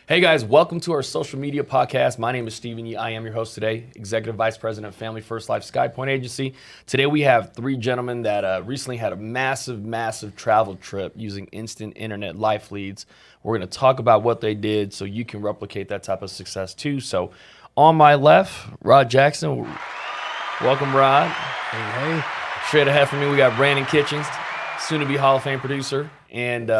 Hey guys, welcome to our social media podcast. My name is Steven Yee. I am your host today, Executive Vice President of Family First Life SkyPoint Agency. Today we have three gentlemen that recently had a massive travel trip using instant internet life leads. We're going to talk about what they did so you can replicate that type of success too. So on my left, Rod Jackson. Welcome, Rod. Hey. Straight ahead from me, we got Brandon Kitchens, soon-to-be Hall of Fame producer, and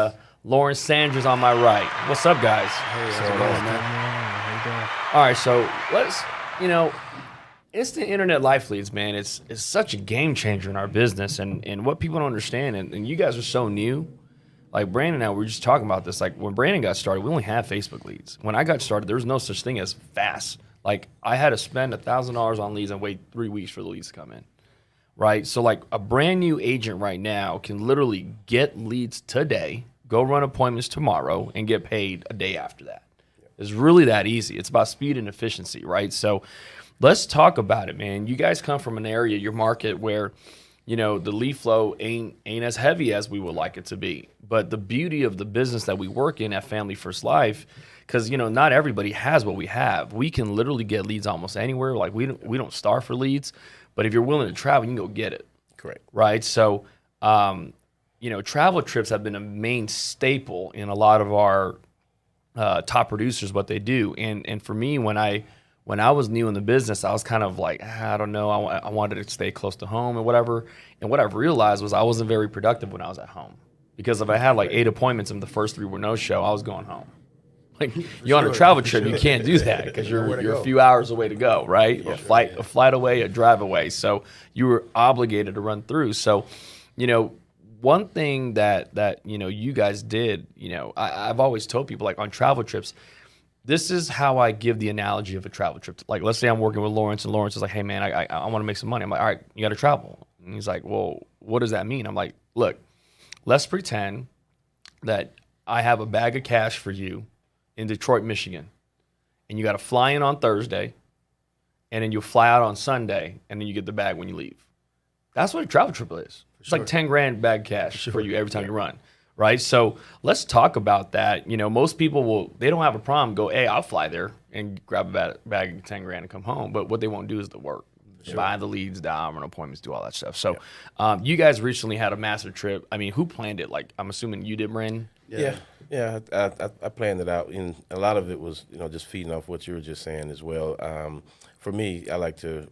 Lauren Sanders on my right. What's up, guys? Hey, how's it going, man? How you doing? All right, so let's, instant internet life leads, man, it's such a game changer in our business, and what people don't understand, and you guys are so new. Like Brandon and I, we were just talking about this. Like when Brandon got started, we only had Facebook leads. When I got started, there was no such thing as fast. Like I had to spend $1,000 on leads and wait 3 weeks for the leads to come in. Right? So like a brand new agent right now can literally get leads today, go run appointments tomorrow, and get paid a day after that. It's really that easy. It's about speed and efficiency, right? So let's talk about it, man. You guys come from an area, your market, where the lead flow ain't as heavy as we would like it to be. But the beauty of the business that we work in at Family First Life, because not everybody has what we have. We can literally get leads almost anywhere. Like we don't starve for leads, but if you're willing to travel, you can go get it. Correct. Right. So travel trips have been a main staple in a lot of our top producers, what they do. And for me, when I was new in the business, I was kind of like, I don't know, I wanted to stay close to home and whatever. And what I've realized was I wasn't very productive when I was at home, because if I had like 8 appointments and the first 3 were no show, I was going home. Like you're on a travel trip, you can't do that because you're a few hours away to go, right? Yeah, a flight away, a drive away. So you were obligated to run through. So, one thing that you guys did, I've always told people, like on travel trips, this is how I give the analogy of a travel trip. Like, let's say I'm working with Lawrence, and Lawrence is like, hey man, I want to make some money. I'm like, all right, you got to travel. And he's like, well, what does that mean? I'm like, look, let's pretend that I have a bag of cash for you in Detroit, Michigan, and you got to fly in on Thursday, and then you fly out on Sunday, and then you get the bag when you leave. That's what a travel trip is. It's like 10 grand bag cash for you every time you run, right? So let's talk about that. Most people they don't have a problem. Go, hey, I'll fly there and grab a bag of 10 grand and come home. But what they won't do is the work. Buy the leads, dial, run appointments, do all that stuff. So you guys recently had a massive trip. I mean, who planned it? Like, I'm assuming you did, Brandon? Yeah. I planned it out, and a lot of it was, just feeding off what you were just saying as well. For me, I like to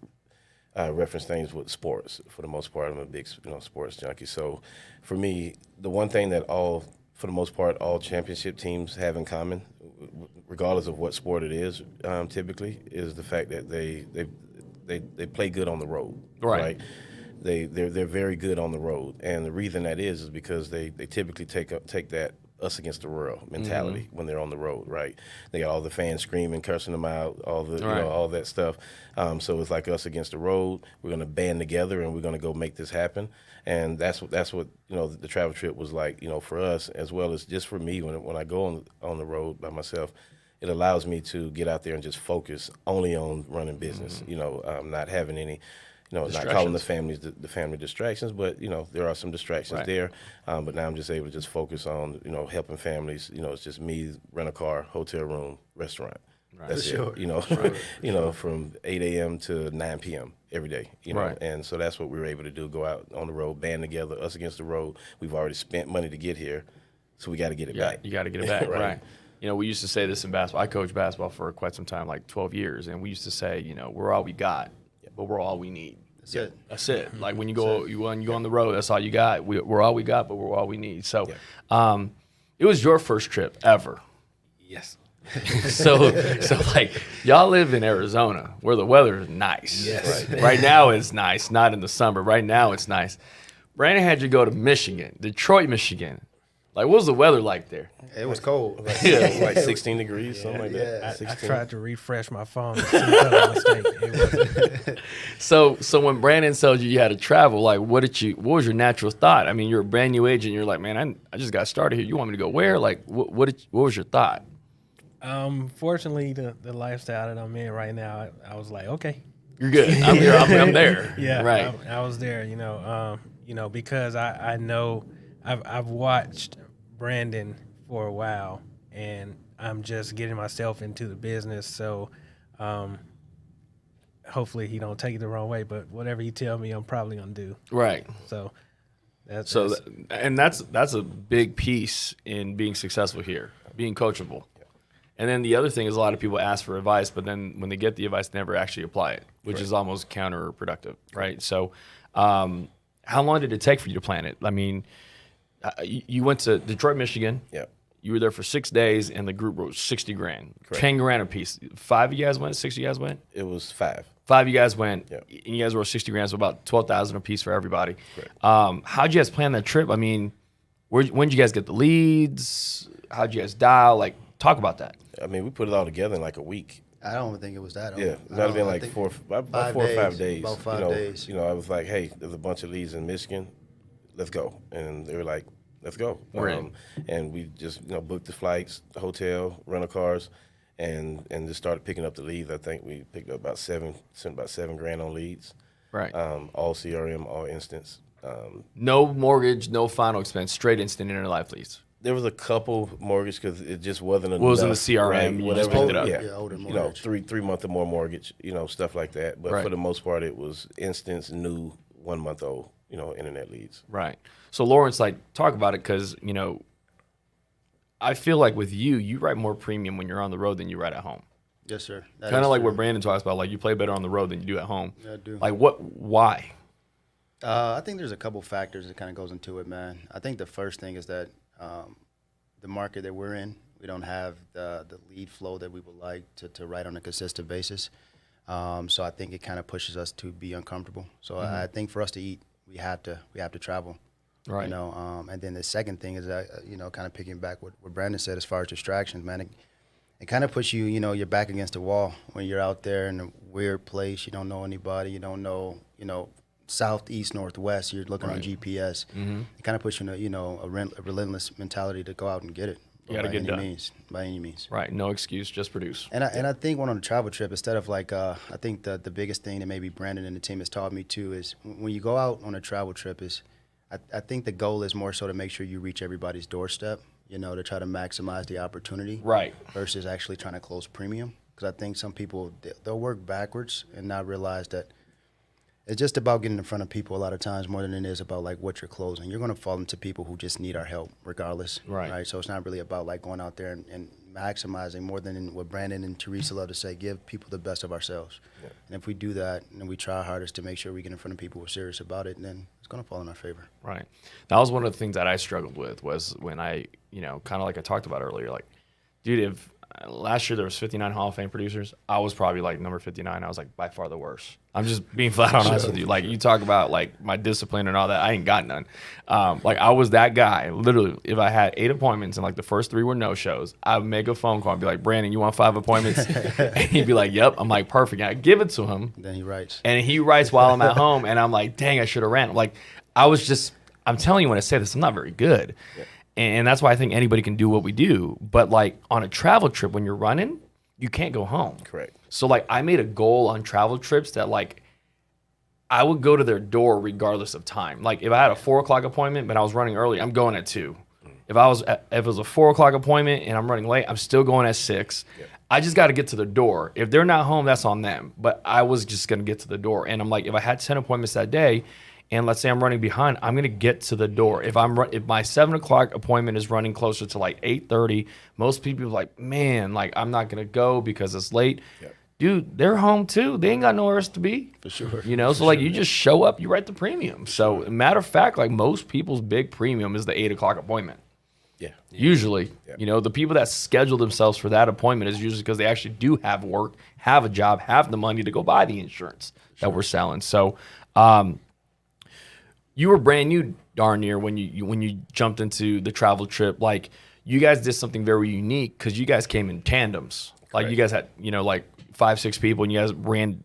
reference things with sports. For the most part, I'm a big, sports junkie. So for me, the one thing that for the most part, all championship teams have in common, regardless of what sport it is, typically, is the fact that they play good on the road. Right? They're very good on the road, and the reason that is because they typically take that us against the world mentality when they're on the road, right? They got all the fans screaming, cursing them out, all the all that stuff. So it's like us against the road. We're gonna band together and we're gonna go make this happen. And that's what the travel trip was like, for us, as well as just for me when I go on the road by myself. It allows me to get out there and just focus only on running business. Not having any. Not calling the family distractions, but there are some distractions there. But now I'm just able to just focus on helping families. It's just me, rent a car, hotel room, restaurant. Right. That's it. From 8 a.m. to 9 p.m. every day. And so that's what we were able to do: go out on the road, band together, us against the road. We've already spent money to get here, so we got to get it back. You got to get it back, right? We used to say this in basketball. I coached basketball for quite some time, like 12 years, and we used to say, we're all we got. But we're all we need. That's it. Like when you go on the road, that's all you got. We're all we got, but we're all we need. So, it was your first trip ever. Yes. so like y'all live in Arizona where the weather is nice. Yes. Right now it's nice, not in the summer. Right now it's nice. Brandon had you go to Michigan, Detroit, Michigan. Like, what was the weather like there? It was cold. Like 16 degrees, something like that. I tried to refresh my phone to see if that was a mistake. So when Brandon told you had to travel, like, what was your natural thought? I mean, you're a brand new agent. You're like, man, I just got started here. You want me to go where? Like, what was your thought? Fortunately, the lifestyle that I'm in right now, I was like, okay, you're good. I'm here. I'm there. Yeah, right. I was there. Because I know I've watched Brandon for a while, and I'm just getting myself into the business. So hopefully he don't take it the wrong way. But whatever he tell me, I'm probably gonna do. Right. So that's That's a big piece in being successful here, being coachable. And then the other thing is a lot of people ask for advice, but then when they get the advice, they never actually apply it, which is almost counterproductive, right? So, how long did it take for you to plan it? I mean, you went to Detroit, Michigan. Yeah. You were there for 6 days, and the group wrote 60 grand, Correct. 10 grand a piece. 5 of you guys went, 6 of you guys went? It was 5. 5 of you guys went, Yep. and you guys wrote 60 grand, so about 12,000 a piece for everybody. Correct. How'd you guys plan that trip? I mean, when did you guys get the leads? How'd you guys dial? Like, talk about that. I mean, we put it all together in like a week. I don't even think it was that. Yeah, it might have been like 4 or 5 days. About 5 days. You know, I was like, hey, there's a bunch of leads in Michigan. Let's go. And they were like, let's go. We're in. And we just, booked the flights, the hotel, rental cars, and just started picking up the leads. I think we picked up sent about $7 grand on leads. Right. All CRM, all instance. No mortgage, no final expense, straight instant internet life leads. There was a couple mortgage because it just wasn't enough. Wasn't the CRM, right? you Whatever. just picked it up. Yeah, older you know, mortgage. 3 month or more mortgage, stuff like that. But Right. for the most part, it was instance new 1 month old, internet leads. Right. So Lawrence, like, talk about it because, I feel like with you write more premium when you're on the road than you write at home. Yes, sir. That Kind is of like true. what Brandon talks about, like you play better on the road than you do at home. Yeah, I do. Like why? I think there's a couple factors that kind of goes into it, man. I think the first thing is that the market that we're in, we don't have the lead flow that we would like to write on a consistent basis. So I think it kind of pushes us to be uncomfortable. So I think for us to eat, we have to travel. Right. And then the second thing is that, kind of picking back what Brandon said as far as distractions, man. It kind of puts you, you're back against the wall when you're out there in a weird place. You don't know anybody. You don't know, south, east, northwest. You're looking on GPS. Mm-hmm. It kind of puts you in a relentless mentality to go out and get it. You gotta get done. By any means. Right. No excuse, just produce. And I think when on a travel trip, instead of like, I think the biggest thing that maybe Brandon and the team has taught me too is when you go out on a travel trip is, I think the goal is more so to make sure you reach everybody's doorstep, to try to maximize the opportunity. Right. Versus actually trying to close premium. Because I think some people, they'll work backwards and not realize that it's just about getting in front of people a lot of times more than it is about like what you're closing. You're going to fall into people who just need our help regardless. Right. So it's not really about like going out there and maximizing more than what Brandon and Teresa love to say, give people the best of ourselves. Yeah. And if we do that and we try our hardest to make sure we get in front of people who are serious about it, then it's going to fall in our favor. Right. That was one of the things that I struggled with was when I, kind of like I talked about earlier, like, dude, if last year there was 59 Hall of Fame producers, I was probably like number 59. I was like by far the worst. I'm just being flat out honest with you. Like you talk about like my discipline and all that, I ain't got none. Like I was that guy. Literally, if I had 8 appointments and like the first 3 were no shows, I would make a phone call and be like, Brandon, you want 5 appointments? And he'd be like, yep. I'm like, perfect. And I give it to him. Then he writes. And he writes while I'm at home, and I'm like, dang, I should have ran. Like I'm telling you when I say this, I'm not very good. Yeah. And that's why I think anybody can do what we do. But like on a travel trip, when you're running, you can't go home. Correct. So like I made a goal on travel trips that like I would go to their door regardless of time. Like if I had a 4 o'clock appointment, but I was running early, I'm going at 2. If it was a 4 o'clock appointment and I'm running late, I'm still going at 6. Yeah. I just got to get to the door. If they're not home, that's on them. But I was just going to get to the door. And I'm like, if I had 10 appointments that day, and let's say I'm running behind, I'm gonna get to the door. If my 7 o'clock appointment is running closer to like 8:30, most people are like, man, like I'm not gonna go because it's late. Yep. Dude, they're home too. They ain't got nowhere else to be. For sure. So like you just show up, you write the premium. So matter of fact, like most people's big premium is the 8 o'clock appointment. Yeah. Usually, the people that schedule themselves for that appointment is usually because they actually do have work, have a job, have the money to go buy the insurance that we're selling. So, you were brand new darn near when you jumped into the travel trip. Like you guys did something very unique because you guys came in tandems. Like Correct. You guys had, like 5-6 people and you guys ran,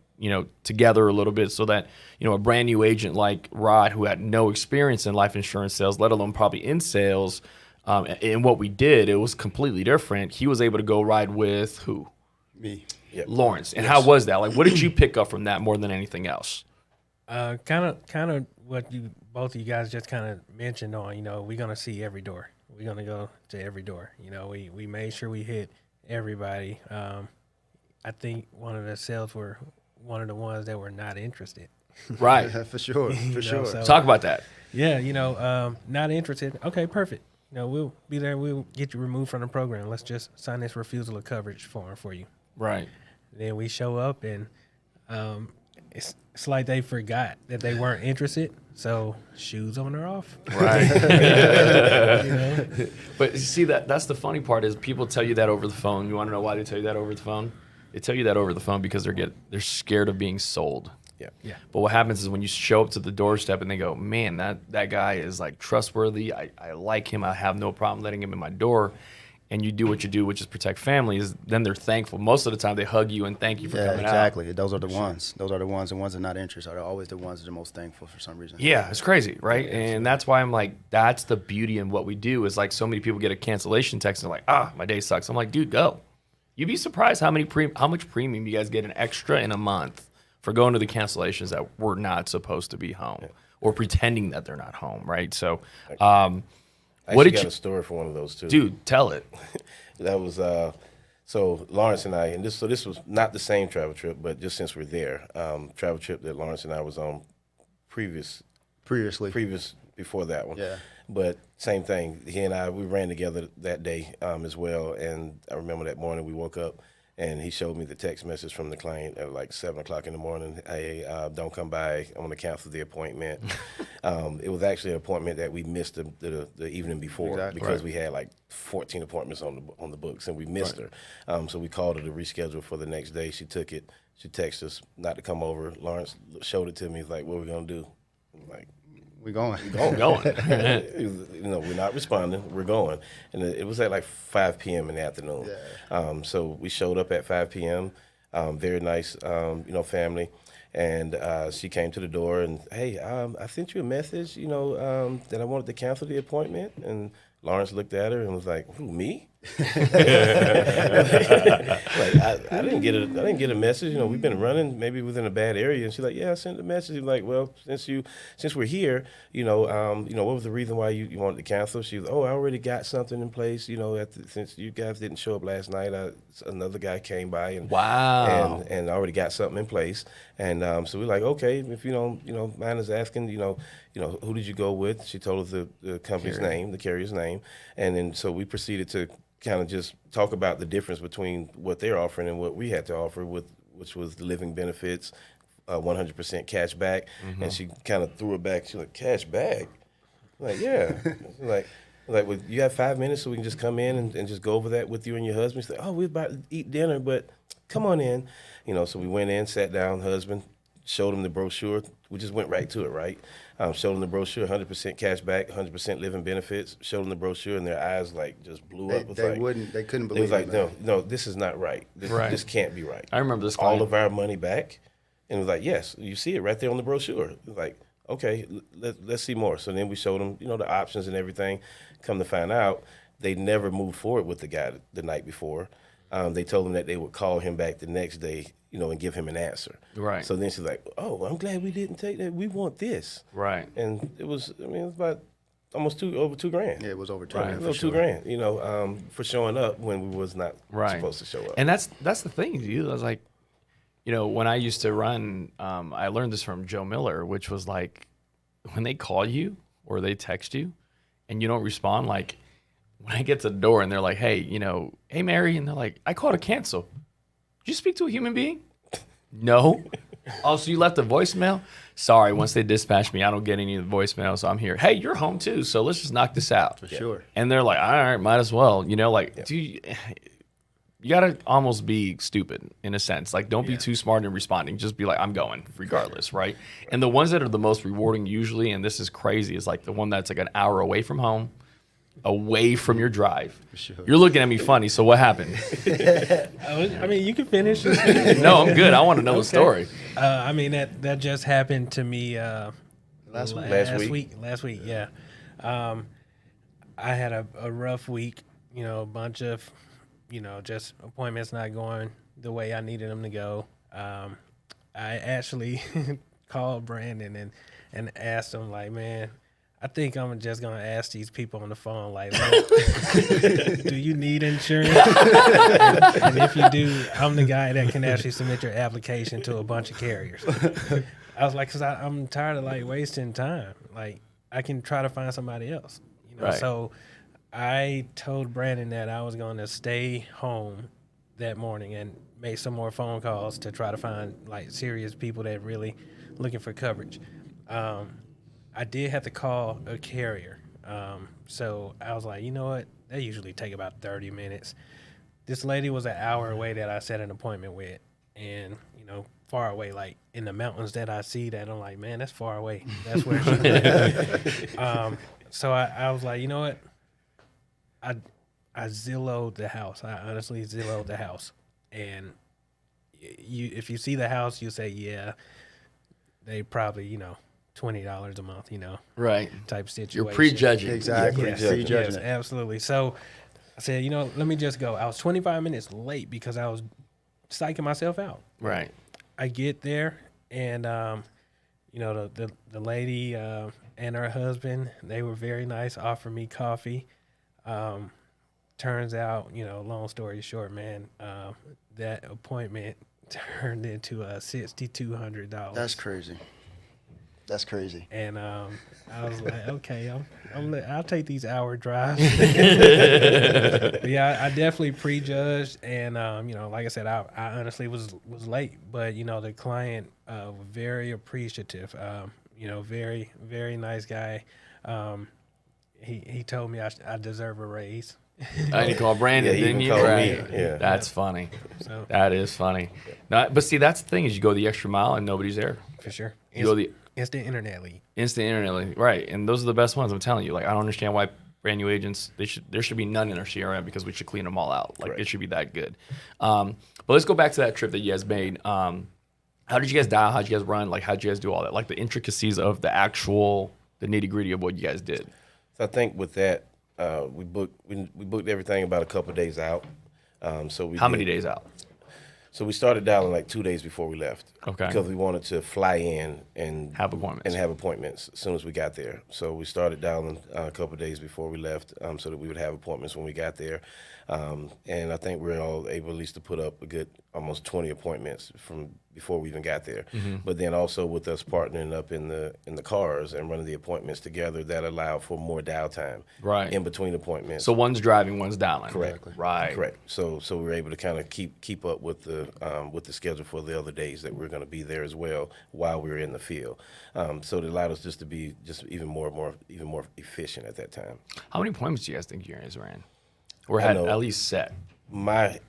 together a little bit so that, a brand new agent like Rod who had no experience in life insurance sales, let alone probably in sales, and what we did, it was completely different. He was able to go ride with who? Me. Yep. Lawrence. And how was that? Like what did you pick up from that more than anything else? Kind of what both of you guys just kind of mentioned on, we're going to see every door. We're going to go to every door. We made sure we hit everybody. I think one of the sales were one of the ones that were not interested. Right. For sure, You for know, sure. so- Talk about that. Yeah, not interested. Okay, perfect. We'll be there. We'll get you removed from the program. Let's just sign this refusal of coverage form for you. Right. Then we show up, and it's like they forgot that they weren't interested. So shoes on or off. Right. You know? But you see, that's the funny part is people tell you that over the phone. You want to know why they tell you that over the phone? They tell you that over the phone because they're scared of being sold. Yeah. Yeah. But what happens is when you show up to the doorstep and they go, man, that guy is like trustworthy. I like him. I have no problem letting him in my door. And you do what you do, which is protect families. Then they're thankful. Most of the time they hug you and thank you for Yeah, coming out. exactly. Those are the ones. Those are the ones. The ones that are not interested are always the ones that are most thankful for some reason. Yeah, it's crazy, right? And that's why I'm like, that's the beauty in what we do is like so many people get a cancellation text and they're like, my day sucks. I'm like, dude, go. You'd be surprised how much premium you guys get an extra in a month for going to the cancellations that we're not supposed to be home or pretending that they're not home, right? So, I what actually did got you, a story for one of those too. dude? Tell it. That was so Lawrence and I, and this was not the same travel trip, but just since we're there, travel trip that Lawrence and I was on previous before that one. Yeah. But same thing. He and I, we ran together that day as well. And I remember that morning we woke up and he showed me the text message from the client at like 7 o'clock in the morning. Hey, don't come by. I'm going to cancel the appointment. It was actually an appointment that we missed the evening before because we had like 14 appointments on the books and we missed her. So we called her to reschedule for the next day. She took it. She texted us not to come over. Lawrence showed it to me. He's like, what are we going to do? I'm like, We going. Going. We're not responding. We're going, and it was at like 5 p.m. in the afternoon. Yeah. So we showed up at 5 p.m. Very nice, family, and she came to the door and hey, I sent you a message, that I wanted to cancel the appointment, and Lawrence looked at her and was like, "Who, me?" Like I didn't get a message. We've been running maybe within a bad area, and she's like, "Yeah, I sent a message." He's like, "Well, since we're here, what was the reason why you wanted to cancel?" She was, "Oh, I already got something in place. Since you guys didn't show up last night, another guy came by and Wow. and I already got something in place." And so we're like, "Okay, if you don't mind us asking, who did you go with?" She told us the company's name, the carrier's name, and then so we proceeded to kind of just talk about the difference between what they're offering and what we had to offer, which was the living benefits, 100% cash back. And she kind of threw it back. She's like, "Cash back?" I'm like, yeah. like, well, you have 5 minutes so we can just come in and just go over that with you and your husband. She's like, "Oh, we're about to eat dinner, but come on in." So we went in, sat down, husband, showed him the brochure. We just went right to it, right? Showed them the brochure, 100% cash back, 100% living benefits. Showed them the brochure, and their eyes like just blew up. They couldn't They was believe like, it. "No, Man. no, this is not right. Right. This can't be right." I remember this All client. of our money back, and it was like, "Yes, you see it right there on the brochure." It was like, "Okay, let's see more." So then we showed them, the options and everything. Come to find out, they never moved forward with the guy the night before. They told him that they would call him back the next day, and give him an answer. Right. So then she's like, "Oh, I'm glad we didn't take that. We want this." Right. And it was about almost over $2,000. Yeah, it was over 2 Right. grand It was for sure. $2,000, for showing up when we was not Right. supposed to show up. And that's the thing, dude. I was like, when I used to run, I learned this from Joe Miller, which was like, when they call you or they text you and you don't respond, like when I get to the door and they're like, hey, hey, Mary, and they're like, I called to cancel. Did you speak to a human being? No. Oh, so you left a voicemail? Sorry, once they dispatch me, I don't get any of the voicemail, so I'm here. Hey, you're home too, so let's just knock this out. For sure. And they're like, all right, might as well. Dude, you gotta almost be stupid in a sense. Like, don't be too smart in responding. Just be like, I'm going regardless, right? And the ones that are the most rewarding usually, and this is crazy, is like the one that's like an hour away from home, away from your drive. Sure. You're looking at me funny, so what happened? I mean, you can finish. No, I'm good. I want to know the story. I mean, that just happened to me Last week. Last week, yeah. I had a rough week. A bunch of, just appointments not going the way I needed them to go. I actually called Brandon and asked him, like, man, I think I'm just gonna ask these people on the phone, like, look, do you need insurance? And if you do, I'm the guy that can actually submit your application to a bunch of carriers. I was like, because I'm tired of like wasting time. Like, I can try to find somebody else, you know. Right. So I told Brandon that I was going to stay home that morning and make some more phone calls to try to find like serious people that really looking for coverage. I did have to call a carrier. So I was like, you know what? They usually take about 30 minutes. This lady was an hour away that I set an appointment with. And, you know, far away, like in the mountains that I see that I'm like, man, that's far away. That's where she So I was like, you know what? I Zillowed the house. I honestly Zillowed the house. And if you see the house, you say, yeah, they probably, you know, $20 a month, you know, Right. type situation. You're prejudging. Exactly. Yes, Prejudging yes, it. absolutely. So I said, you know, let me just go. I was 25 minutes late because I was psyching myself out. Right. I get there and, you know, the lady and her husband, they were very nice, offered me coffee. Turns out, you know, long story short, man, that appointment turned into $6,200. That's crazy. That's crazy. And I was like, okay, I'll take these hour drives. But yeah, I definitely prejudged, and you know, like I said, I honestly was late, but you know, the client was very appreciative. You know, very very nice guy. He told me I deserve a raise. I need to call Brandon, Yeah, he didn't even you? called me. Right. Yeah. That's funny. So That is funny. No, but see, that's the thing is you go the extra mile and nobody's there. for sure, You go the instant internet lead. instant internet, right? And those are the best ones. I'm telling you. Like, I don't understand why brand new agents there should be none in our CRM because we should clean them all out. Like, Correct. it should be that good. But let's go back to that trip that you guys made. How did you guys dial? How did you guys run? Like, how did you guys do all that? Like the intricacies of the nitty gritty of what you guys did. So I think with that, we booked everything about a couple of days out. So we How many days out? So we started dialing like 2 days before we left. Okay. Because we wanted to fly in and Have appointments. And have appointments as soon as we got there. So we started dialing a couple of days before we left, so that we would have appointments when we got there. And I think we were all able at least to put up a good almost 20 appointments from before we even got there. Mm-hmm. But then also with us partnering up in the cars and running the appointments together, that allowed for more dial time Right. in between appointments. So one's driving, one's dialing. Correct. Right. Correct. So we were able to kind of keep up with the schedule for the other days that we're going to be there as well while we were in the field. So it allowed us just to be just even more efficient at that time. How many appointments do you guys think you guys ran? Or I had know. at least set? My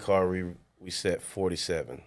car we set 47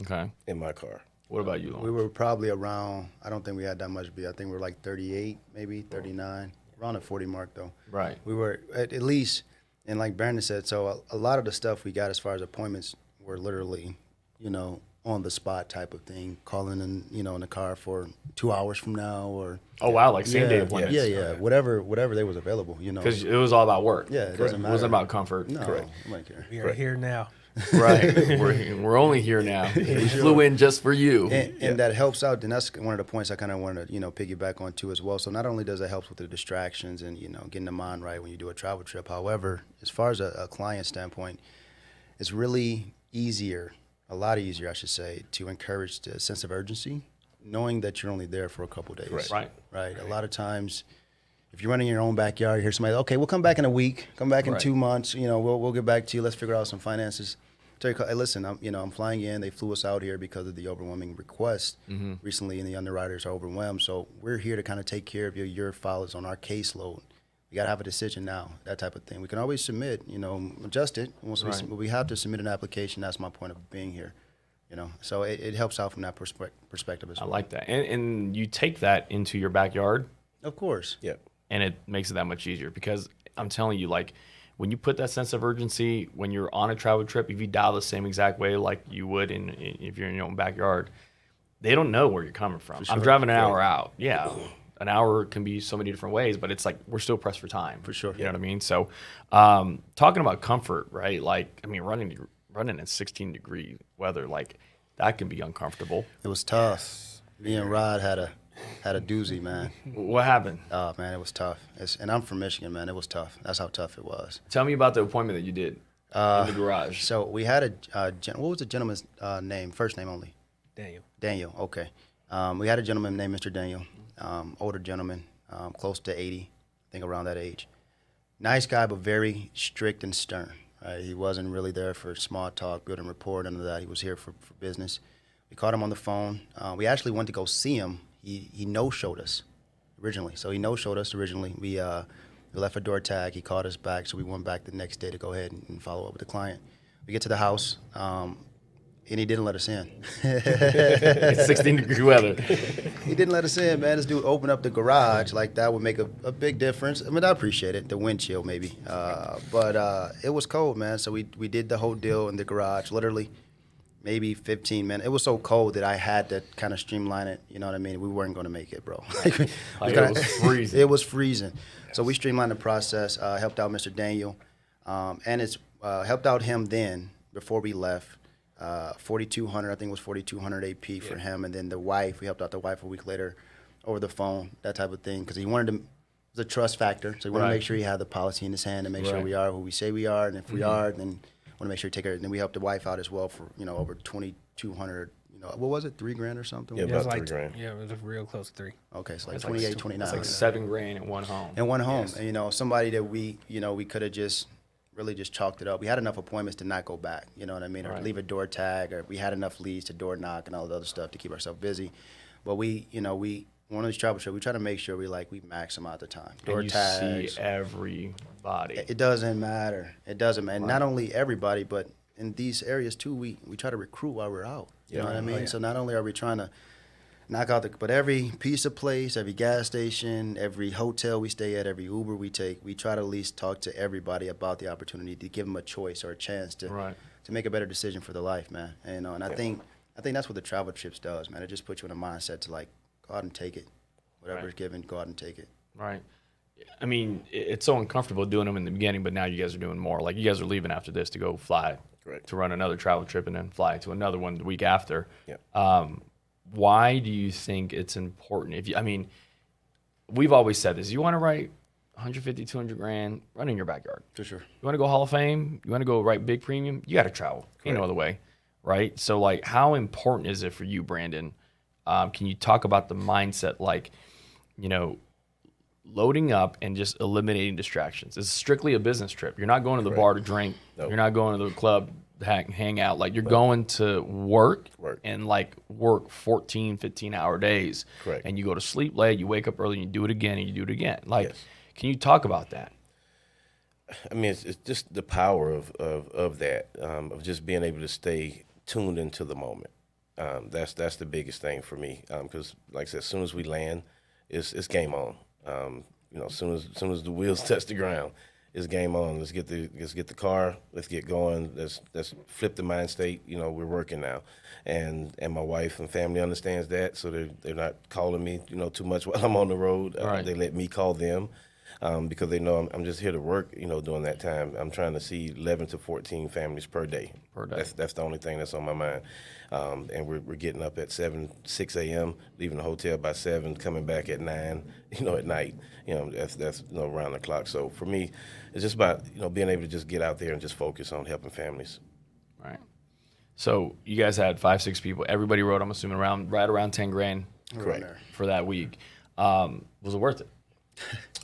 Okay. in my car. What about you, We Lauren? were probably around, I don't think we had that much beat. I think we were like 38, maybe 39. Around the 40 mark, though. Right. We were at least, and like Brandon said, so a lot of the stuff we got as far as appointments were literally, you know, on the spot type of thing, calling in, you know, in the car for 2 hours from now or. Oh, wow. Like same day Yeah, appointments. yeah. Whatever they was available, you know. Because it was all about work. Yeah, it doesn't It matter. wasn't about comfort. No, Correct. I don't care. We are here now. Right. We're only here now. We flew in just for you. And that helps out, and that's one of the points I kind of wanted to, you know, piggyback on too as well. So not only does it help with the distractions and, you know, getting the mind right when you do a travel trip. However, as far as a client standpoint, it's really easier, a lot easier, I should say, to encourage the sense of urgency, knowing that you're only there for a couple days. Right. Right. Right. A lot of times, if you're running your own backyard, you hear somebody, okay, we'll come back in a week, come back in Right. 2 months, you know, we'll get back to you. Let's figure out some finances. Tell you, hey, listen, I'm flying in. They flew us out here because of the overwhelming request recently, and the underwriters are overwhelmed. So we're here to kind of take care of you. Your file is on our caseload. We got to have a decision now, that type of thing. We can always submit, you know, adjust it. Once Right. but we have to submit an application. That's my point of being here, you know. So it helps out from that perspective as I well. like that. And you take that into your backyard, Of course. Yeah. and it makes it that much easier because I'm telling you, like, when you put that sense of urgency when you're on a travel trip, if you dial the same exact way like you would if you're in your own backyard, they don't know where you're coming from. I'm driving an hour out. Yeah. An hour can be so many different ways, but it's like we're still pressed for time. For sure. You know what I mean? So talking about comfort, right? Like, I mean, running in 16-degree weather, like that can be uncomfortable. It was tough. Me and Rod had Had a doozy, man. What happened? Oh, man, it was tough. And I'm from Michigan, man. It was tough. That's how tough it was. Tell me about the appointment that you did in the garage. So we had what was the gentleman's name? First name only. Daniel. Daniel. Okay. We had a gentleman named Mr. Daniel, older gentleman, close to 80, I think around that age. Nice guy, but very strict and stern. Right? He wasn't really there for small talk, building rapport, none of that. He was here for business. We caught him on the phone. We actually went to go see him. He no-showed us originally. So he no-showed us originally. We left a door tag. He called us back, so we went back the next day to go ahead and follow up with the client. We get to the house, and he didn't let us in. It's 16-degree weather. He didn't let us in, man. This dude opened up the garage. Like, that would make a big difference. I mean, I appreciate it, the wind chill maybe. But it was cold, man. So we did the whole deal in the garage, literally maybe 15 minutes. It was so cold that I had to kind of streamline it. You know what I mean? We weren't going to make it, bro. It was freezing. It was freezing. So we streamlined the process, helped out Mr. Daniel, and it's helped out him then before we left. 4,200, I think it was 4,200 AP for him, and then the wife, we helped out the wife a week later over the phone, that type of thing, because he wanted to, it was a trust factor, so he wanted to make sure he had the policy in his hand to make sure we are who we say we are, and if we are, then want to make sure we take care. And then we helped the wife out as well for over 2,200. What was it, $3,000 or something? Yeah, It was about like $3,000. Yeah, it was real close to 3. Okay, so like It's 28, like, 29. It's like $7,000 in one home. In one home, Yes. and somebody that we could have just really just chalked it up. We had enough appointments to not go back, you know what I mean, or Right. leave a door tag, or we had enough leads to door knock and all the other stuff to keep ourselves busy. But we one of these travel shows, we try to make sure we max them out the time. Door And you tags. see everybody. It doesn't matter. It doesn't matter. Not only everybody, but in these areas too, we try to recruit while we're out. You know what I mean? So not only are we trying to knock out but every pizza place, every gas station, every hotel we stay at, every Uber we take, we try to at least talk to everybody about the opportunity to give them a choice or a chance to make a better decision for their life, man. And I think that's what the travel trips does, man. It just puts you in a mindset to go out and take it. Whatever's given, go out and take it. Right. I mean, it's so uncomfortable doing them in the beginning, but now you guys are doing more. Like, you guys are leaving after this to go fly, Correct. to run another travel trip and then fly to another one the week after. Yeah. Why do you think it's important? We've always said this. You want to write 150, 200 grand, run in your backyard. For sure. You want to go Hall of Fame? You want to go write big premium? You got to travel. Ain't no other way, right? So, like, how important is it for you, Brandon? Can you talk about the mindset, loading up and just eliminating distractions? It's strictly a business trip. You're not going to the bar to drink. Nope. You're not going to the club to hang out. Like, you're going to work and work 14, 15-hour days. Correct. And you go to sleep late, you wake up early, and you do it again, and you do it again. Like, Yes. Can you talk about that? I mean, it's just the power of that, of just being able to stay tuned into the moment. That's the biggest thing for me, because like I said, as soon as we land, it's game on. As soon as the wheels touch the ground, it's game on. Let's get the car. Let's get going. Let's flip the mind state. We're working now, and my wife and family understands that, so they're not calling me too much while I'm on the road. Right. They let me call them. Because they know I'm just here to work, during that time. I'm trying to see 11 to 14 families per day. That's the only thing that's on my mind. And we're getting up at 6 a.m., leaving the hotel by 7, coming back at 9, at night. That's around the clock. So for me, it's just about, being able to just get out there and just focus on helping families. Right. So you guys had 5-6 people. Everybody rode, I'm assuming, right around 10 grand Correct. for that week. Was it worth it?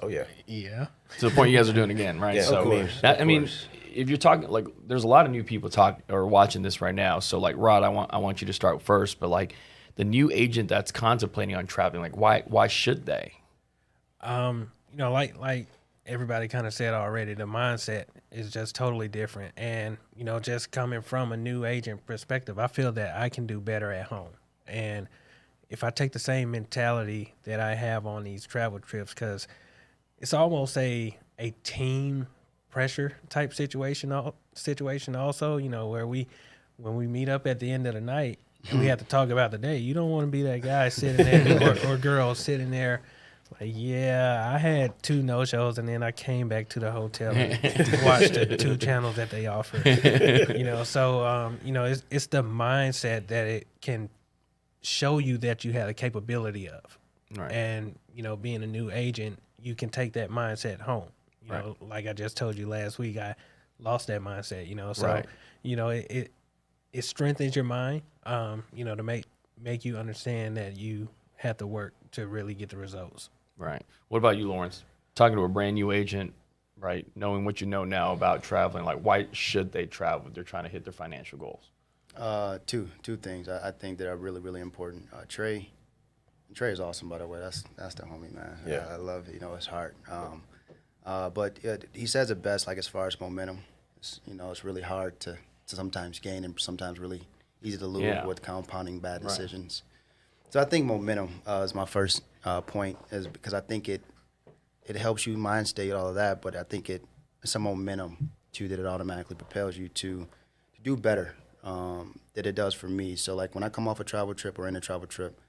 Oh, yeah. Yeah. To the point you guys are doing it again, right? Yeah, So, of course. I mean, if you're talking, like, there's a lot of new people watching this right now. So, like, Rod, I want you to start first. But, like, the new agent that's contemplating on traveling, like, why should they? Like everybody kind of said already, the mindset is just totally different. And, just coming from a new agent perspective, I feel that I can do better at home. And if I take the same mentality that I have on these travel trips, because it's almost a team pressure type situation also, where when we meet up at the end of the night and we have to talk about the day, you don't want to be that guy sitting there or girl sitting there like, yeah, I had 2 no-shows and then I came back to the hotel and watched the 2 channels that they offered. So it's the mindset that it can show you that you had a capability of. Right. And, being a new agent, you can take that mindset home. Like I just told you last week, I lost that mindset, so, Right. it strengthens your mind, to make you understand that you have to work to really get the results. Right. What about you, Lawrence? Talking to a brand new agent, right? Knowing what you know now about traveling, like why should they travel if they're trying to hit their financial goals? Two things I think that are really, really important. Trey is awesome, by the way. That's the homie, man. Yeah. I love his heart. But he says it best, like as far as momentum. It's really hard to sometimes gain and sometimes really easy to lose with compounding bad decisions. So I think momentum is my first point, is because I think it helps you mind state all of that, but I think it's a momentum too that it automatically propels you to do better that it does for me. So like when I come off a travel trip or in a travel trip,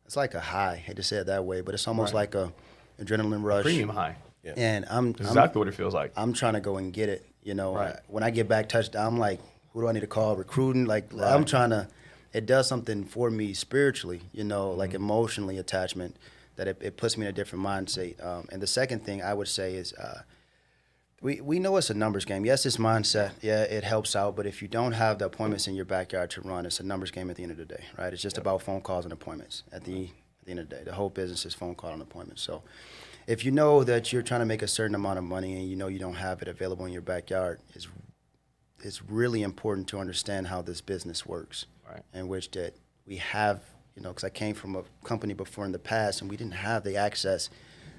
it's like a high. I hate to say it that way, but it's almost like a adrenaline rush. Premium high. Yeah. And I'm Exactly what it feels like. I'm trying to go and get it. Right. When I get back touchdown, I'm like, who do I need to call? Recruiting? I'm trying to. It does something for me spiritually, like emotionally attachment, that it puts me in a different mindset. And the second thing I would say is, we know it's a numbers game. Yes, it's mindset. Yeah, it helps out. But if you don't have the appointments in your backyard to run, it's a numbers game at the end of the day, right? It's just about phone calls and appointments at the end of the day. The whole business is phone call and appointments. So if you know that you're trying to make a certain amount of money and you don't have it available in your backyard, it's really important to understand how this business works. Right. In which that we have, because I came from a company before in the past and we didn't have the access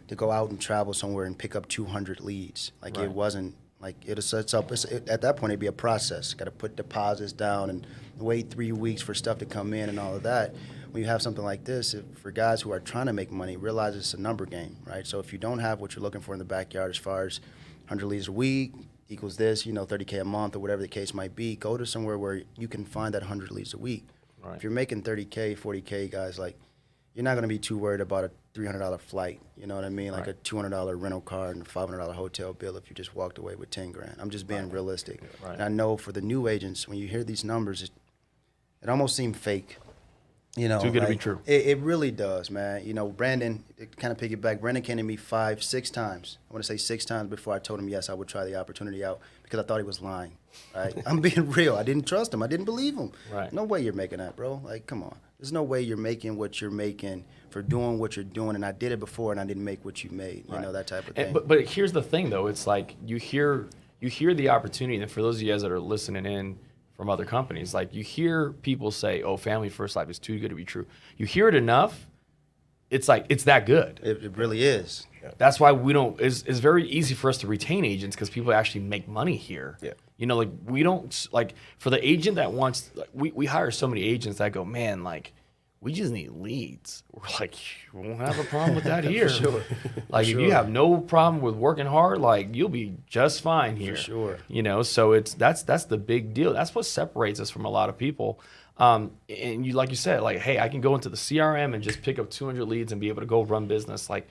to go out and travel somewhere and pick up 200 leads. It wasn't like at that point it'd be a process. Got to put deposits down and wait 3 weeks for stuff to come in and all of that. When you have something like this, for guys who are trying to make money, realize it's a number game, right? So if you don't have what you're looking for in the backyard as far as 100 leads a week equals this, $30K a month or whatever the case might be, go to somewhere where you can find that 100 leads a week. Right. If you're making 30K, 40K, guys, you're not going to be too worried about a $300 flight, you know what I mean? Like a $200 rental car and a $500 hotel bill if you just walked away with 10 grand. I'm just being realistic. Right. And I know for the new agents, when you hear these numbers, it almost seems fake. Too good to be true. It really does, man. Brandon, it kind of piggyback. Brandon came to me 5-6 times. I want to say 6 times before I told him yes, I would try the opportunity out because I thought he was lying. Right? I'm being real. I didn't trust him. I didn't believe him. Right. No way you're making that, bro. Come on. There's no way you're making what you're making for doing what you're doing. And I did it before, and I didn't make what you made. You know, that type of thing. But here's the thing, though. It's like you hear the opportunity, and for those of you guys that are listening in from other companies, you hear people say, "Oh, family first life is too good to be true." You hear it enough, it's that good. It really is. Yeah. That's why we don't. It's very easy for us to retain agents because people actually make money here. Yeah. We don't for the agent that wants. We hire so many agents that go, man, we just need leads. We're like, we won't have a problem with that here. For sure. If you have no problem with working hard, you'll be just fine here. For sure. So that's the big deal. That's what separates us from a lot of people. And you, like you said, hey, I can go into the CRM and just pick up 200 leads and be able to go run business. You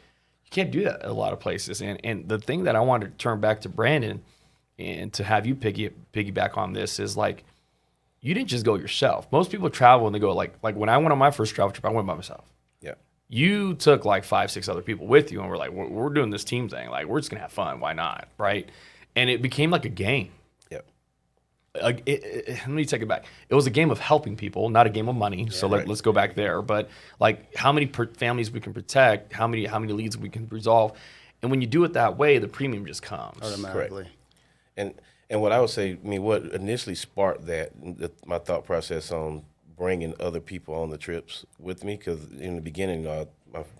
can't do that at a lot of places. And the thing that I wanted to turn back to Brandon and to have you piggyback on this is you didn't just go yourself. Most people travel and they go like when I went on my first travel trip, I went by myself. Yeah. You took 5-6 other people with you and we're we're doing this team thing. We're just gonna have fun. Why not? Right? And it became like a game. Yep. Let me take it back. It was a game of helping people, not a game of money. So let's go back there. But how many families we can protect, how many leads we can resolve, and when you do it that way, the premium just comes. Automatically. And what I would say, what initially sparked my thought process on bringing other people on the trips with me, because in the beginning,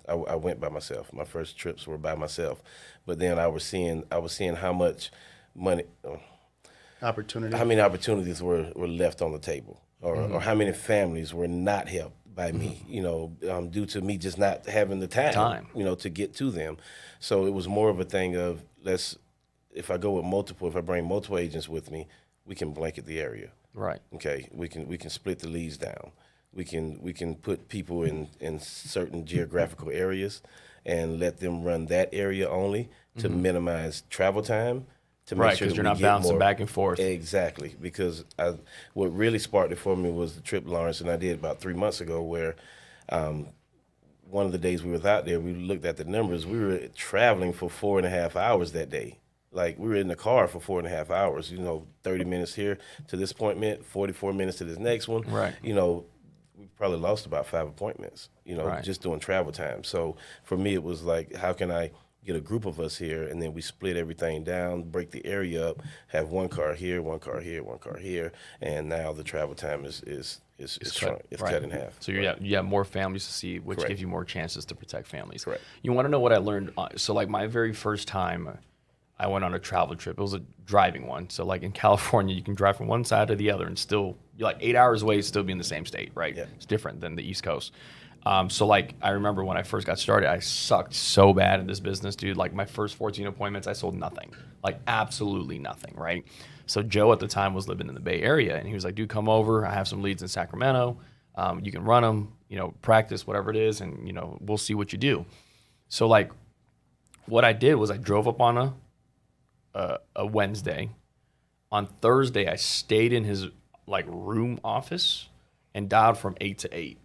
I went by myself. My first trips were by myself, but then I was seeing how much money, how many opportunities were left on the table, or how many families were not helped by me, due to me just not having the time, to get to them. So it was more of a thing of if I bring multiple agents with me, we can blanket the area. Right. Okay. We can split the leads down. We can put people in certain geographical areas and let them run that area only to minimize travel time. To make sure because you're not bouncing back and forth. Exactly. Because what really sparked it for me was the trip, Lawrence, and I did about 3 months ago, where one of the days we was out there, we looked at the numbers. We were traveling for 4.5 hours that day. Like we were in the car for 4.5 hours. 30 minutes here to this appointment, 44 minutes to this next one. Right. We probably lost about 5 appointments. Right. Just doing travel time. So for me, it was like, how can I get a group of us here, and then we split everything down, break the area up, have one car here, one car here, one car here, and now the travel time is shrunk. It's right. cut in half. So you have more families to see, which Correct. gives you more chances to protect families. Correct. You want to know what I learned? So like my very first time I went on a travel trip, it was a driving one. So like in California, you can drive from one side to the other and still, you're like 8 hours away, still be in the same state, right? Yeah. It's different than the East Coast. So like I remember when I first got started, I sucked so bad in this business, dude. Like my first 14 appointments, I sold nothing, like absolutely nothing, right? So Joe at the time was living in the Bay Area, and he was like, dude, come over. I have some leads in Sacramento. You can run them, practice whatever it is, and we'll see what you do. So like what I did was I drove up on a Wednesday. On Thursday, I stayed in his like room office and dialed from 8 to 8.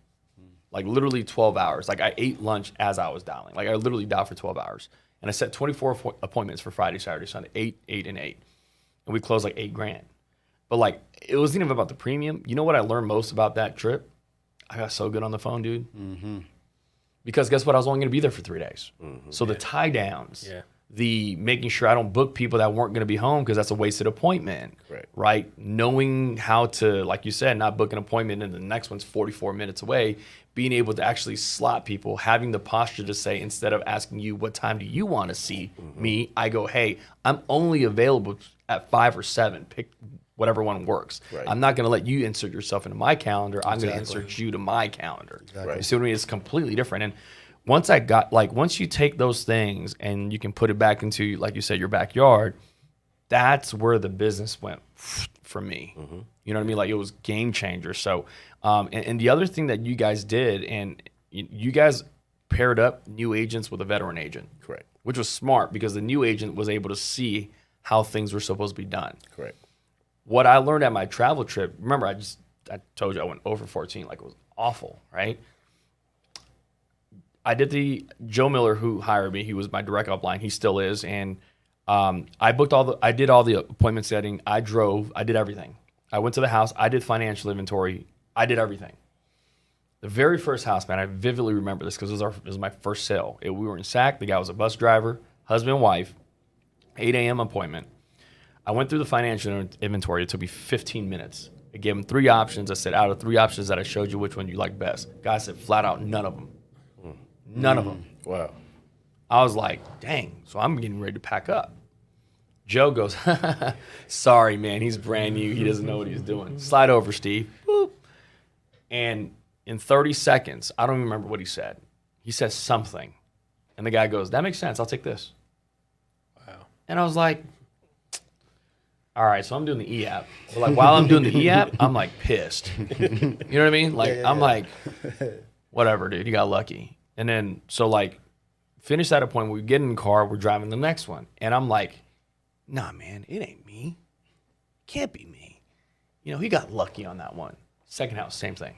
Like literally 12 hours. Like I ate lunch as I was dialing. Like I literally dialed for 12 hours. And I set 24 appointments for Friday, Saturday, Sunday, 8, 8, and 8. And we closed like $8,000. But like, it wasn't even about the premium. You know what I learned most about that trip? I got so good on the phone, dude. Mm-hmm. Because guess what? I was only going to be there for 3 days. Mm-hmm. So the tie downs, Yeah. the making sure I don't book people that weren't going to be home because that's a wasted appointment, right? Knowing how to, like you said, not book an appointment and the next one's 44 minutes away, being able to actually slot people, having the posture to say, instead of asking you, what time do you want to see me? I go, hey, I'm only available at 5 or 7. Pick whatever one works. Right. I'm not going to let you insert yourself into my calendar. I'm going to insert you to my calendar. Exactly. You see what I mean? It's completely different. And once you take those things and you can put it back into, like you said, your backyard, that's where the business went for me. You know what I mean? Like it was game changer. So, and the other thing that you guys did, and you guys paired up new agents with a veteran agent. Correct. Which was smart because the new agent was able to see how things were supposed to be done. Correct. What I learned at my travel trip, remember I told you I went over 14, like it was awful, right? I did Joe Miller, who hired me, he was my direct upline, he still is, and I did all the appointment setting, I drove, I did everything. I went to the house, I did financial inventory, I did everything. The very first house, man, I vividly remember this because it was my first sale. We were in SAC, the guy was a bus driver, husband and wife, 8 a.m. appointment. I went through the financial inventory, it took me 15 minutes. I gave him 3 options, I said, out of 3 options that I showed you, which one you like best? Guy said, flat out, none of them. None of them. Wow. I was like, dang. So I'm getting ready to pack up. Joe goes, sorry, man. He's brand new. He doesn't know what he's doing. Slide over, Steve. Boop. And in 30 seconds, I don't even remember what he said. He says something. And the guy goes, that makes sense. I'll take this. Wow. And I was like, all right, so I'm doing the e-app. But like while I'm doing the e-app, I'm like pissed. You know what I mean? Like I'm like, whatever, dude. You got lucky. And then, so like, finish that appointment. We get in the car. We're driving the next one. And I'm like, nah, man, it ain't me. Can't be me. He got lucky on that one. Second house, same thing.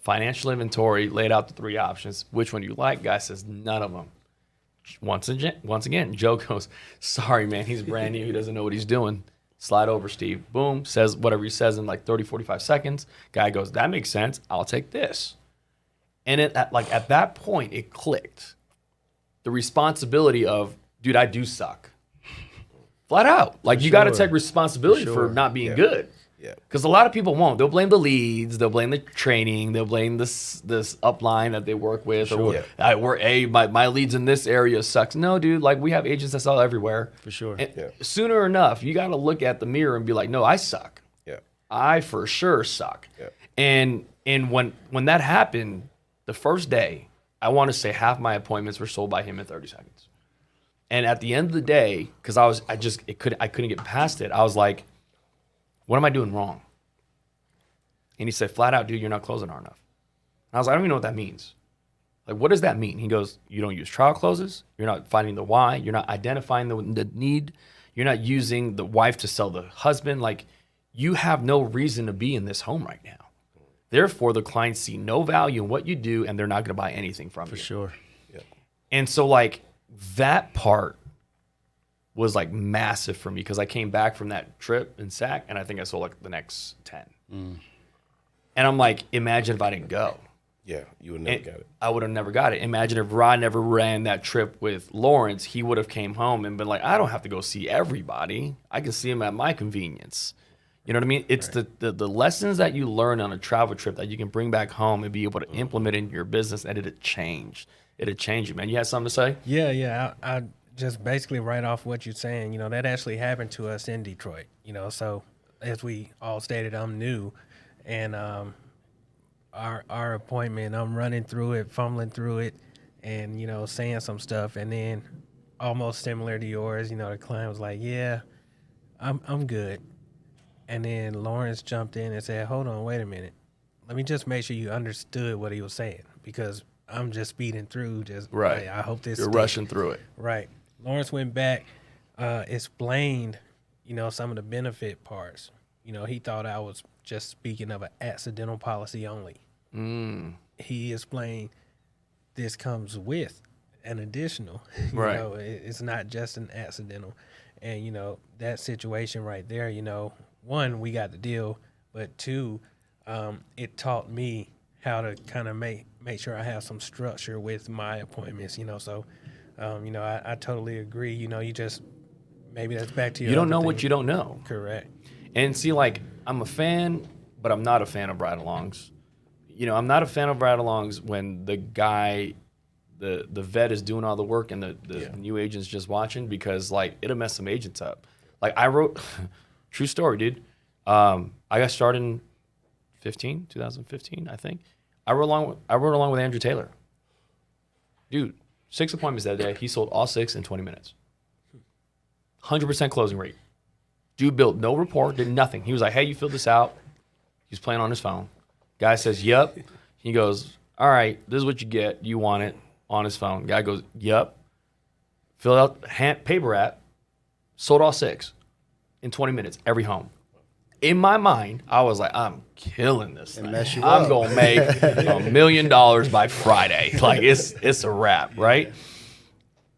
Financial inventory, laid out the 3 options. Which one do you like? Guy says, none of them. Once again, Joe goes, sorry, man, he's brand new. He doesn't know what he's doing. Slide over, Steve. Boom, says whatever he says in like 30, 45 seconds. Guy goes, that makes sense. I'll take this. And at that point, it clicked. The responsibility of, dude, I do suck. Flat out. Like, you got to take responsibility for not being good. Yeah. Because a lot of people won't. They'll blame the leads. They'll blame the training. They'll blame this upline that they work with. Sure. Or, my leads in this area sucks. No, dude. Like, we have agents that sell everywhere. For sure. And sooner enough, you got to look at the mirror and be like, no, I suck. Yeah. I for sure suck. Yeah. And when that happened, the first day, I want to say half my appointments were sold by him in 30 seconds. And at the end of the day, because I couldn't get past it. I was like, what am I doing wrong? And he said, flat out, dude, you're not closing hard enough. And I was like, I don't even know what that means. Like, what does that mean? He goes, you don't use trial closes. You're not finding the why. You're not identifying the need. You're not using the wife to sell the husband. Like, you have no reason to be in this home right now. Therefore, the clients see no value in what you do, and they're not going to buy anything from you. For sure. And so, like, that part was like massive for me because I came back from that trip in SAC, and I think I sold like the next 10. And I'm like, imagine if I didn't go. Yeah, you would never got it. I would have never got it. Imagine if Rod never ran that trip with Lawrence, he would have came home and been like, I don't have to go see everybody. I can see him at my convenience. You know what I mean? It's the lessons that you learn on a travel trip that you can bring back home and be able to implement in your business, and it'd change. It'd change you, man. You had something to say? Yeah. I just basically right off what you're saying, that actually happened to us in Detroit, so as we all stated, I'm new, and our appointment, I'm running through it, fumbling through it, and, saying some stuff, and then almost similar to yours, the client was like, yeah, I'm good. And then Lawrence jumped in and said, hold on, wait a minute. Let me just make sure you understood what he was saying, because I'm just speeding through. Right. I hope this. You're rushing through it. Right. Lawrence went back, explained, some of the benefit parts. He thought I was just speaking of an accidental policy only. He explained this comes with an additional. Right. It's not just an accidental. And, that situation right there, one, we got the deal, but two, it taught me how to kind of make sure I have some structure with my appointments, So, I totally agree. You just, maybe that's back to your You don't other know thing. what you don't know. Correct. And see, like, I'm a fan, but I'm not a fan of ride-alongs. I'm not a fan of ride-alongs when the guy, the vet is doing all the work and the new agent's just watching, because, like, it'll mess some agents up. Like, I wrote, true story, dude. I got started in 2015, I think. I rode along with Andrew Taylor. Dude, 6 appointments that day. He sold all 6 in 20 minutes. 100% closing rate. Dude built no rapport, did nothing. He was like, hey, you filled this out. He was playing on his phone. Guy says, yep. He goes, all right, this is what you get. You want it, on his phone. Guy goes, yep. Filled out paper app. Sold all 6 in 20 minutes, every home. In my mind, I was like, I'm killing this thing. I'm going to make $1 million by Friday. Like, it's a wrap, right?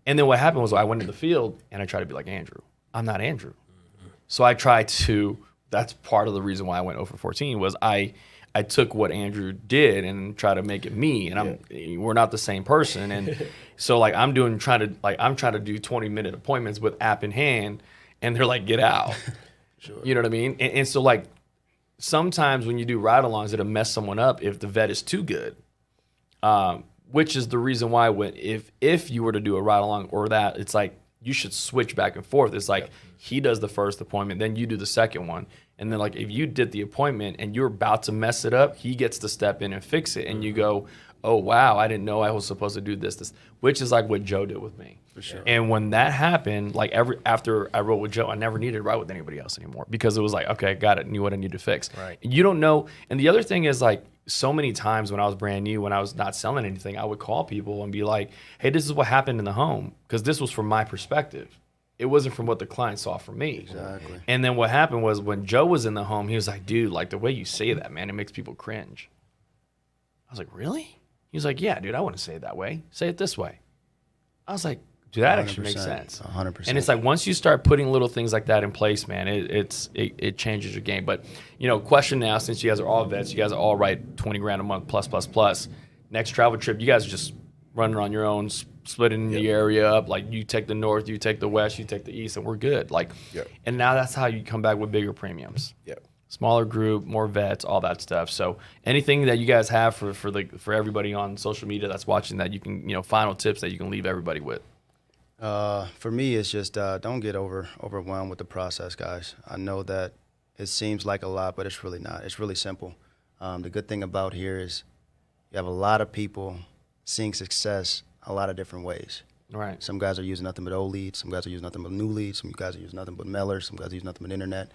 And then what happened was I went to the field, and I tried to be like Andrew. I'm not Andrew. So I tried to, that's part of the reason why I went 0-14 was I took what Andrew did and tried to make it me, and we're not the same person. And so, like, I'm trying to do 20-minute appointments with app in hand, and they're like, get out. Sure. You know what I mean? And so, like, sometimes when you do ride-alongs, it'll mess someone up if the vet is too good, which is the reason why if you were to do a ride-along or that, it's like you should switch back and forth. It's like he does the first appointment, then you do the second one. And then, like, if you did the appointment and you're about to mess it up, he gets to step in and fix it. And you go, oh, wow, I didn't know I was supposed to do this, which is like what Joe did with me. For sure. And when that happened, like, after I rode with Joe, I never needed to ride with anybody else anymore, because it was like, okay, I got it, knew what I needed to fix. Right. And you don't know. And the other thing is, like, so many times when I was brand new, when I was not selling anything, I would call people and be like, hey, this is what happened in the home, because this was from my perspective. It wasn't from what the client saw from me. Exactly. And then what happened was when Joe was in the home, he was like, dude, like, the way you say that, man, it makes people cringe. I was like, really? He was like, yeah, dude, I wouldn't say it that way. Say it this way. I was like, dude, that actually makes sense. 100%. And it's like, once you start putting little things like that in place, man, it changes your game. But, question now, since you guys are all vets, you guys are all right, 20 grand a month plus. Next travel trip, you guys are just running on your own, splitting the area up. Like, you take the north, you take the west, you take the east, and we're good. Like, and now that's how you come back with bigger premiums. Yep. Smaller group, more vets, all that stuff. So anything that you guys have for everybody on social media that's watching that you can, final tips that you can leave everybody with. For me, it's just don't get overwhelmed with the process, guys. I know that it seems like a lot, but it's really not. It's really simple. The good thing about here is you have a lot of people seeing success a lot of different ways. Right. Some guys are using nothing but old leads. Some guys are using nothing but new leads. Some guys are using nothing but mailers. Some guys are using nothing but internet.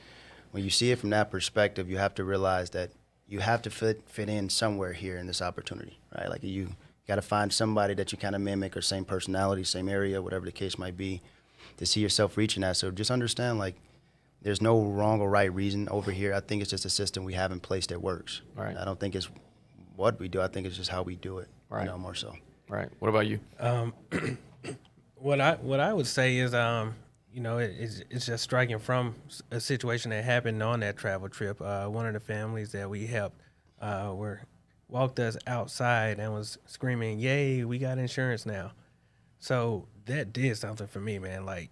When you see it from that perspective, you have to realize that you have to fit in somewhere here in this opportunity, right? Like, you got to find somebody that you kind of mimic, or same personality, same area, whatever the case might be, to see yourself reaching that. So just understand, like, there's no wrong or right reason over here. I think it's just a system we have in place that works. Right. I don't think it's what we do. I think it's just how we do it. Right. You know, more so. Right. What about you? What I would say is, you know, it's just striking from a situation that happened on that travel trip. One of the families that we helped walked us outside and was screaming, "Yay, we got insurance now!" So that did something for me, man. Like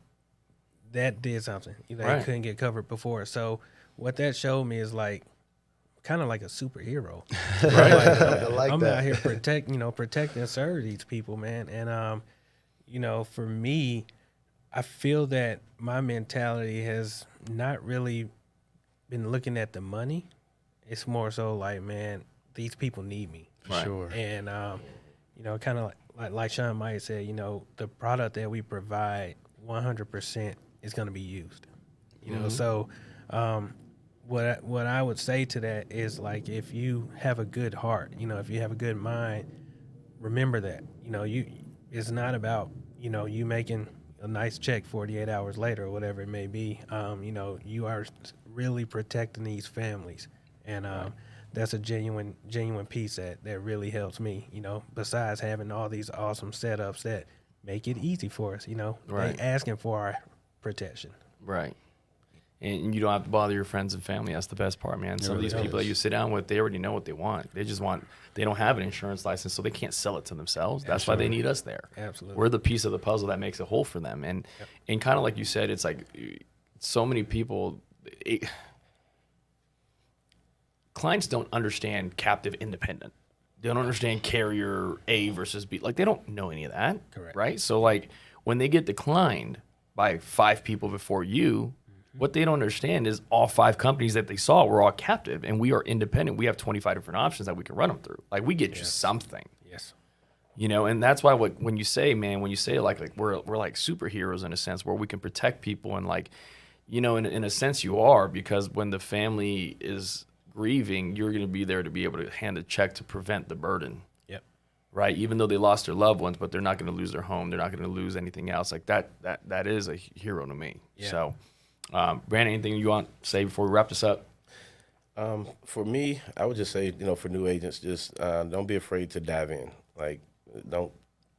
that did something. You know, Right. they couldn't get covered before. So what that showed me is like kind of like a superhero. I like I'm that. out here protect and serve these people, man. And you know, for me, I feel that my mentality has not really been looking at the money. It's more so like, man, these people need me. For sure. And you know, kind of like Sean might said, you know, the product that we provide 100% is going to be used. You know, so what I would say to that is like, if you have a good heart, you know, if you have a good mind, remember that, you know, it's not about, you know, you making a nice check 48 hours later or whatever it may be. You know, you are really protecting these families, and that's a genuine piece that really helps me, you know, besides having all these awesome setups that make it easy for us, you know. Right. They asking for our protection. Right. And you don't have to bother your friends and family. That's the best part, man. Some of these people that you sit down with, they already know what they want. They don't have an insurance license, so they can't sell it to themselves. That's why they need us there. Absolutely. We're the piece of the puzzle that makes it whole for them. And kind of like you said, it's like so many people, clients don't understand captive independent. They don't understand carrier A versus B. Like, they don't know any of that. Correct. Right? So, like, when they get declined by 5 people before you, what they don't understand is all 5 companies that they saw were all captive, and we are independent. We have 25 different options that we can run them through. Like, we get you something. Yes. You know, and that's why when you say like we're like superheroes in a sense, where we can protect people, and like, you know, in a sense you are, because when the family is grieving, you're going to be there to be able to hand a check to prevent the burden. Yep. Right? Even though they lost their loved ones, but they're not going to lose their home. They're not going to lose anything else. Like that is a hero to me. Yeah. So, Brandon, anything you want to say before we wrap this up? For me, I would just say, you know, for new agents, just don't be afraid to dive in. Like, don't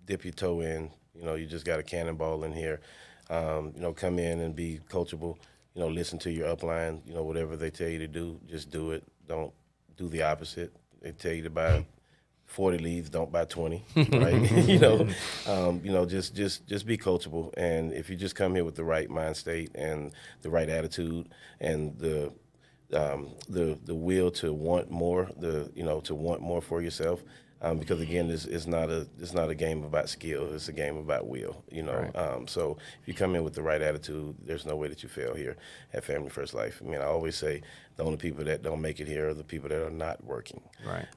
dip your toe in. You know, you just got a cannonball in here. You know, come in and be coachable. You know, listen to your upline. You know, whatever they tell you to do, just do it. Don't do the opposite. They tell you to buy 40 leads, don't buy 20, right? You know, just be coachable. And if you just come here with the right mind state and the right attitude and the will to want more, to want more for yourself, because again, it's not a game about skill. It's a game about will. You know, Right. so if you come in with the right attitude, there's no way that you fail here at Family First Life. I mean, I always say the only people that don't make it here are the people that are not working. Right.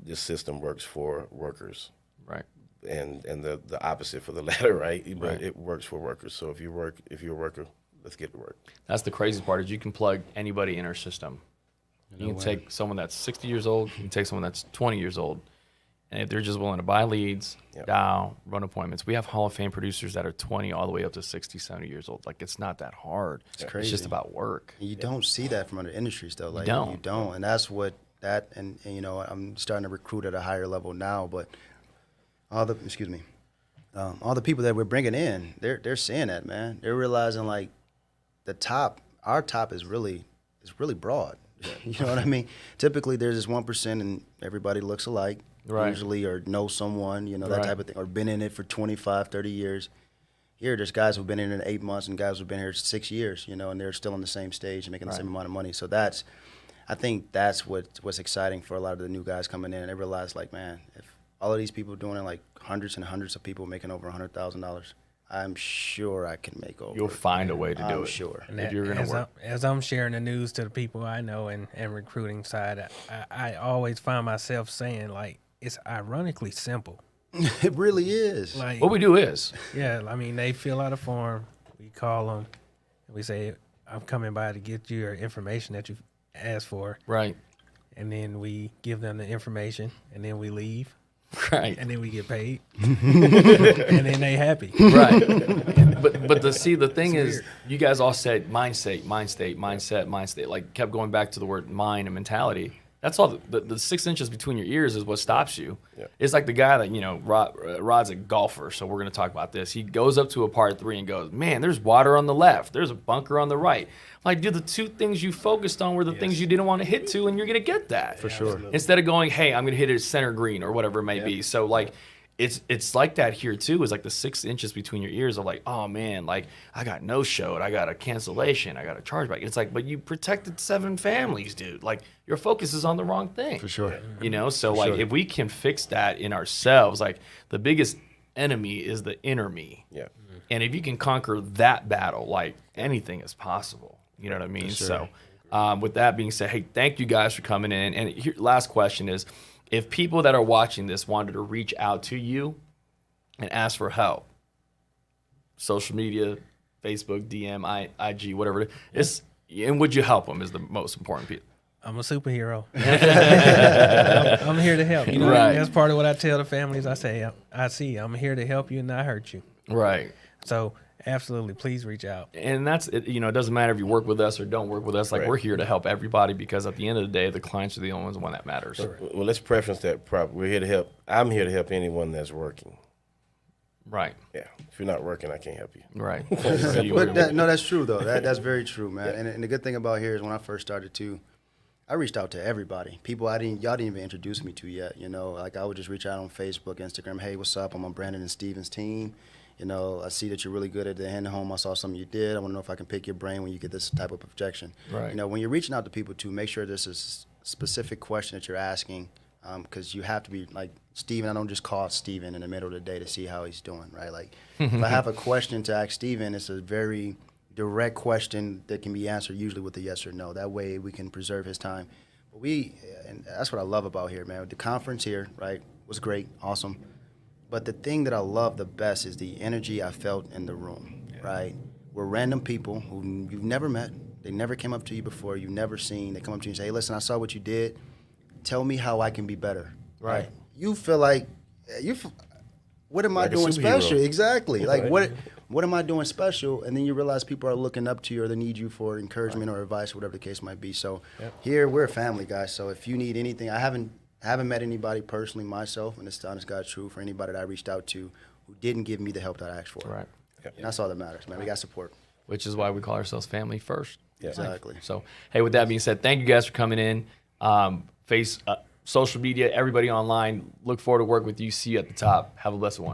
This system works for workers. Right. And the opposite for the latter, right? But Right. it works for workers. So if you're a worker, let's get to work. That's the craziest part, is you can plug anybody in our system. You can take someone that's 60 years old, you can take someone that's 20 years old, and if they're just willing to buy leads, dial, run appointments. We have Hall of Fame producers that are 20 all the way up to 60, 70 years old. Like, it's not that hard. It's crazy. just about work. You don't see that from other industries, though. Like, don't. You don't. And that's what that, and you know, I'm starting to recruit at a higher level now, but all the people that we're bringing in, they're seeing that, man. They're realizing, like, our top is really broad. You know what I mean? Typically, there's this 1% and everybody looks alike, Right. usually, or know someone, you know, that Right. type of thing, or been in it for 25, 30 years. Here, there's guys who've been in it 8 months and guys who've been here 6 years, you know, and they're still on the same stage and making the same amount of money. So I think that's what's exciting for a lot of the new guys coming in. And they realize, like, man, if all of these people doing it, like hundreds and hundreds of people making over $100,000, I'm sure I can make over. You'll find a way to do I'm it. sure. And If you're going to work. as I'm sharing the news to the people I know and recruiting side, I always find myself saying, like, it's ironically simple. It really is. Like, What we do is, yeah, I mean, they fill out a form, we call them, and we say, I'm coming by to get your information that you asked for, right. and then we give them the information, and then we leave. Right. and then we get paid, and then they happy. Right. But the thing is, weird. you guys all said mindset, like kept going back to the word mind and mentality. That's all. The 6 inches between your ears is what stops you. Yeah. It's like the guy that, Rod's a golfer, so we're going to talk about this. He goes up to a par 3 and goes, man, there's water on the left. There's a bunker on the right. Like, dude, the two things you focused on were the things you didn't want to hit to, and you're going to get that. For sure. Instead of going, hey, I'm going to hit it at center green or whatever it may be. So, like, it's like that here too. It's like the 6 inches between your ears are like, oh man, like I got no showed, I got a cancellation, I got a chargeback. It's like, but you protected 7 families, dude. Like your focus is on the wrong thing. For sure. So like if we can fix that in ourselves, like the biggest enemy is the inner me. Yeah. And if you can conquer that battle, like anything is possible. You know what I mean? sure. So with that being said, hey, thank you guys for coming in. And here, last question is, if people that are watching this wanted to reach out to you and ask for help, social media, Facebook, DM, IG, whatever it is, and would you help them is the most important piece. I'm a superhero. I'm here to help. You know, Right. that's part of what I tell the families. I say, I'm here to help you and not hurt you. Right. So absolutely, please reach out. And that's it. It doesn't matter if you work with us or don't work with us. Like Right. we're here to help everybody because at the end of the day, the clients are the only one that matters. Well, let's preference that proper. We're here to help. I'm here to help anyone that's working. Right. Yeah. If you're not working, I can't help you. Right. No, that's true though. That's very true, man. And the good thing about here is when I first started too, I reached out to everybody. People y'all didn't even introduce me to yet. Like I would just reach out on Facebook, Instagram. Hey, what's up? I'm on Brandon and Steven's team. I see that you're really good at the hand home. I saw something you did. I want to know if I can pick your brain when you get this type of projection. Right. When you're reaching out to people too, make sure this is a specific question that you're asking, because you have to be like Steven. I don't just call Steven in the middle of the day to see how he's doing, right? Like if I have a question to ask Steven, it's a very direct question that can be answered usually with a yes or no. That way we can preserve his time. But and that's what I love about here, man. The conference here, right, was great, awesome. But the thing that I love the best is the energy I felt in the room, right? We're random people who you've never met. They never came up to you before. You've never seen. They come up to you and say, hey, listen, I saw what you did. Tell me how I can be better. Right. You feel like, what am I Like a doing superhero. special? Exactly. Like, Right. what am I doing special? And then you realize people are looking up to you or they need you for encouragement or advice, whatever the case might be. So here, we're a family, guys. So if you need anything, I haven't met anybody personally myself, and it's the honest God truth for anybody that I reached out to who didn't give me the help that I asked for. Right. And that's all that matters, man. We got support. Which is why we call ourselves family first. Yeah. Exactly. So, hey, with that being said, thank you guys for coming in. Social media, everybody online. Look forward to working with you. See you at the top. Have a blessed one.